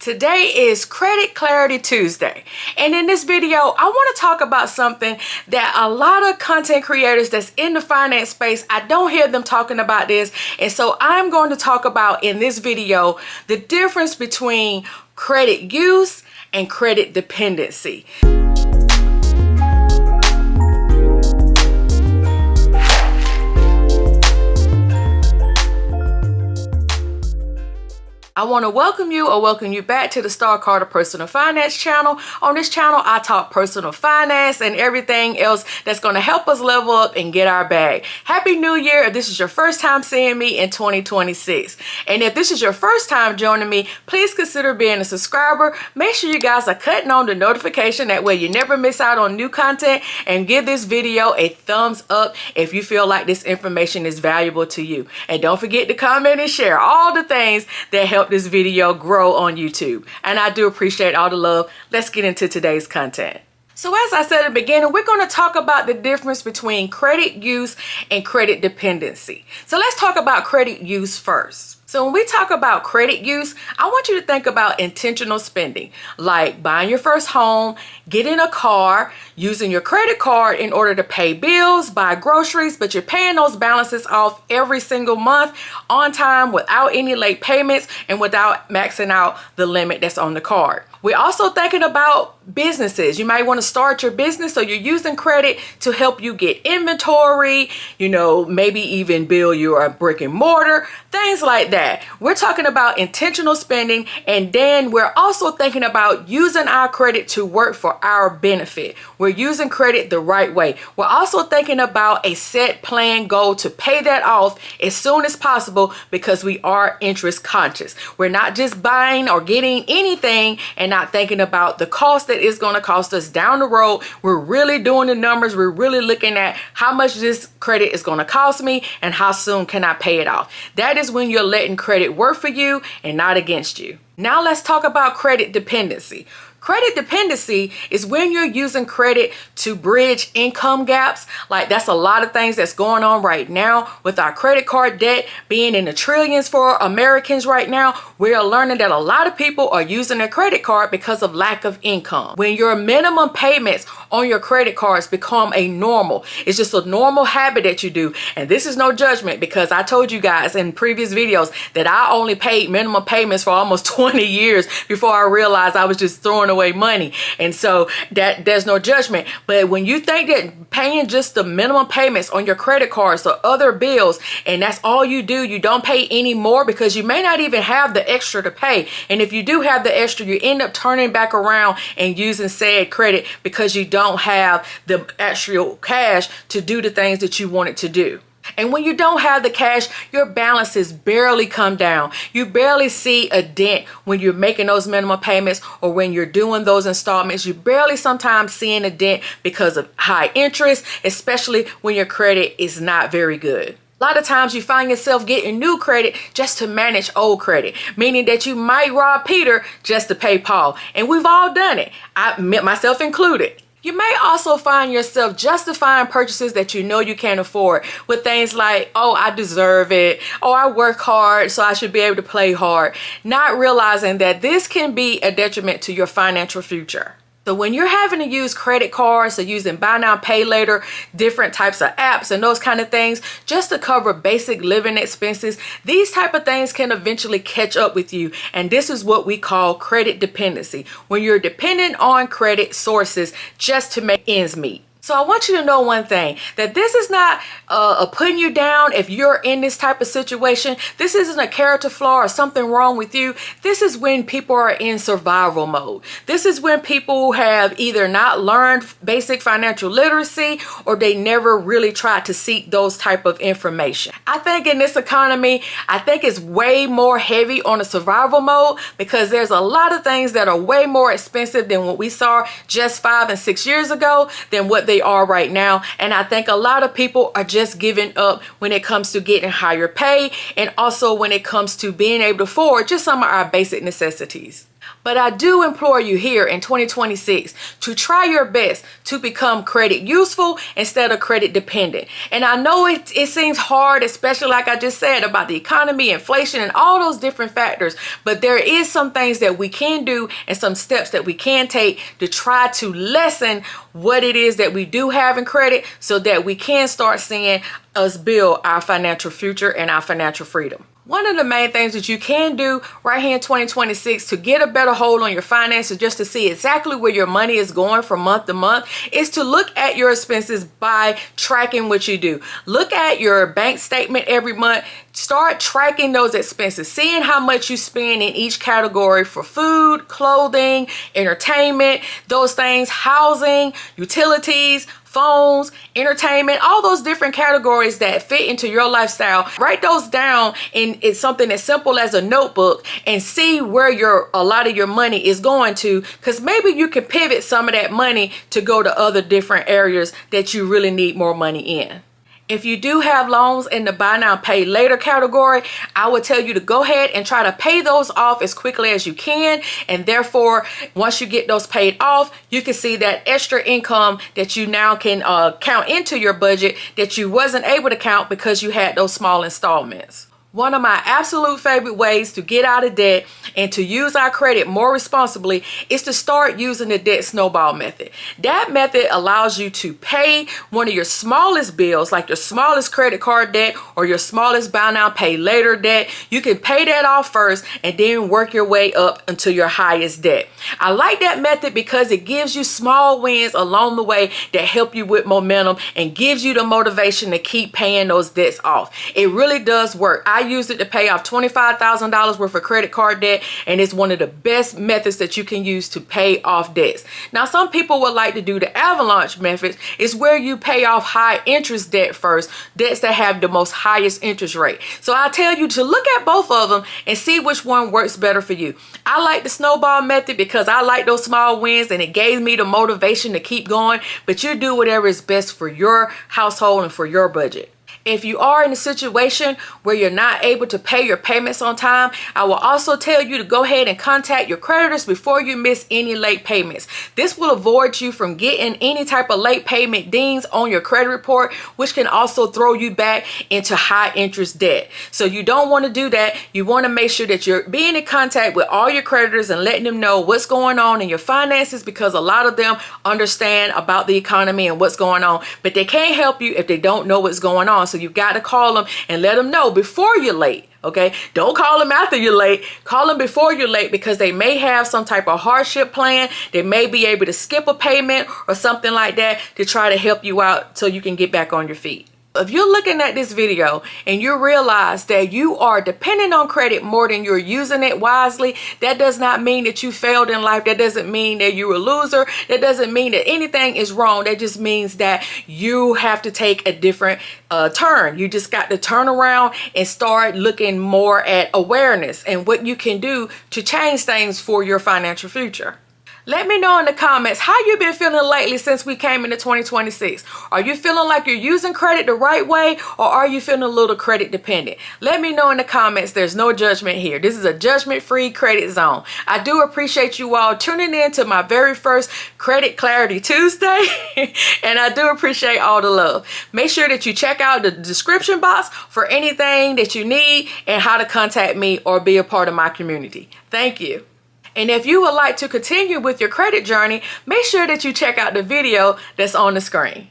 Today is Credit Clarity Tuesday, and in this video I want to talk about something that a lot of content creators that's in the finance space, I don't hear them talking about this, and so I'm going to talk about in this video the difference between credit use and credit dependency. I want to welcome you back to the Starr Personal Finance channel. On this channel, I talk personal finance and everything else that's going to help us level up and get our bag. Happy New Year if this is your first time seeing me in 2026. And if this is your first time joining me, please consider being a subscriber. Make sure you guys are cutting on the notification. That way you never miss out on new content. And give this video a thumbs up if you feel like this information is valuable to you. And don't forget to comment and share all the things that help this video grow on YouTube. And I do appreciate all the love. Let's get into today's content. So as I said at the beginning, we're going to talk about the difference between credit use and credit dependency. So let's talk about credit use first. So when we talk about credit use, I want you to think about intentional spending, like buying your first home, getting a car, using your credit card in order to pay bills, buy groceries, but you're paying those balances off every single month on time without any late payments and without maxing out the limit that's on the card. We're also thinking about businesses. You might want to start your business, so you're using credit to help you get inventory, maybe even build your brick and mortar, things like that. We're talking about intentional spending, and then we're also thinking about using our credit to work for our benefit. We're using credit the right way. We're also thinking about a set plan goal to pay that off as soon as possible because we are interest conscious. We're not just buying or getting anything and not thinking about the cost that it's going to cost us down the road. We're really doing the numbers. We're really looking at how much this credit is going to cost me and how soon can I pay it off. That is when you're letting credit work for you and not against you. Now let's talk about credit dependency. Credit dependency is when you're using credit to bridge income gaps. Like that's a lot of things that's going on right now with our credit card debt being in the trillions for Americans right now. We are learning that a lot of people are using their credit card because of lack of income. When your minimum payments on your credit cards become a normal, it's just a normal habit that you do. And this is no judgment because I told you guys in previous videos that I only paid minimum payments for almost 20 years before I realized I was just throwing away money. And so that there's no judgment. But when you think that paying just the minimum payments on your credit cards or other bills, and that's all you do, you don't pay any more because you may not even have the extra to pay. And if you do have the extra, you end up turning back around and using said credit because you don't have the actual cash to do the things that you wanted to do. And when you don't have the cash, your balances barely come down. You barely see a dent when you're making those minimum payments or when you're doing those installments. You barely sometimes seeing a dent because of high interest, especially when your credit is not very good. A lot of times you find yourself getting new credit just to manage old credit, meaning that you might rob Peter just to pay Paul. And we've all done it, myself included. You may also find yourself justifying purchases that you know you can't afford with things like, oh, I deserve it. Oh, I work hard, so I should be able to play hard. Not realizing that this can be a detriment to your financial future. So when you're having to use credit cards or using buy now, pay later, different types of apps and those kind of things just to cover basic living expenses, these type of things can eventually catch up with you. And this is what we call credit dependency, when you're dependent on credit sources just to make ends meet. So I want you to know one thing, that this is not putting you down if you're in this type of situation. This isn't a character flaw or something wrong with you. This is when people are in survival mode. This is when people have either not learned basic financial literacy or they never really tried to seek those type of information. I think in this economy, I think it's way more heavy on a survival mode because there's a lot of things that are way more expensive than what we saw just 5 and 6 years ago than what they they are right now. And I think a lot of people are just giving up when it comes to getting higher pay, and also when it comes to being able to afford just some of our basic necessities. But I do implore you here in 2026 to try your best to become credit useful instead of credit dependent. And I know it seems hard, especially like I just said about the economy, inflation, and all those different factors. But there is some things that we can do and some steps that we can take to try to lessen what it is that we do have in credit so that we can start seeing us build our financial future and our financial freedom. One of the main things that you can do right here in 2026 to get a better hold on your finances, just to see exactly where your money is going from month to month, is to look at your expenses by tracking what you do. Look at your bank statement every month. Start tracking those expenses, seeing how much you spend in each category for food, clothing, entertainment, those things, housing, utilities, phones, entertainment, all those different categories that fit into your lifestyle. Write those down in something as simple as a notebook and see where a lot of your money is going to, because maybe you can pivot some of that money to go to other different areas that you really need more money in. If you do have loans in the buy now, pay later category, I would tell you to go ahead and try to pay those off as quickly as you can. And therefore, once you get those paid off, you can see that extra income that you now can count into your budget that you wasn't able to count because you had those small installments. One of my absolute favorite ways to get out of debt and to use our credit more responsibly is to start using the debt snowball method. That method allows you to pay one of your smallest bills, like your smallest credit card debt or your smallest buy now, pay later debt. You can pay that off first and then work your way up until your highest debt. I like that method because it gives you small wins along the way that help you with momentum and gives you the motivation to keep paying those debts off. It really does work. I used it to pay off $25,000 worth of credit card debt, and it's one of the best methods that you can use to pay off debts. Now, some people would like to do the avalanche method. It's where you pay off high interest debt first, debts that have the most highest interest rate. So I tell you to look at both of them and see which one works better for you. I like the snowball method because I like those small wins and it gave me the motivation to keep going, but you do whatever is best for your household and for your budget. If you are in a situation where you're not able to pay your payments on time, I will also tell you to go ahead and contact your creditors before you miss any late payments. This will avoid you from getting any type of late payment dings on your credit report, which can also throw you back into high interest debt. So you don't want to do that. You want to make sure that you're being in contact with all your creditors and letting them know what's going on in your finances, because a lot of them understand about the economy and what's going on, but they can't help you if they don't know what's going on. So you've got to call them and let them know before you're late. Okay, don't call them after you're late. Call them before you're late, because they may have some type of hardship plan. They may be able to skip a payment or something like that to try to help you out so you can get back on your feet. If you're looking at this video and you realize that you are dependent on credit more than you're using it wisely, that does not mean that you failed in life. That doesn't mean that you're a loser. That doesn't mean that anything is wrong. That just means that you have to take a different turn. You just got to turn around and start looking more at awareness and what you can do to change things for your financial future. Let me know in the comments how you've been feeling lately since we came into 2026. Are you feeling like you're using credit the right way, or are you feeling a little credit dependent? Let me know in the comments. There's no judgment here. This is a judgment-free credit zone. I do appreciate you all tuning in to my very first Credit Clarity Tuesday, and I do appreciate all the love. Make sure that you check out the description box for anything that you need and how to contact me or be a part of my community. Thank you. And if you would like to continue with your credit journey, make sure that you check out the video that's on the screen.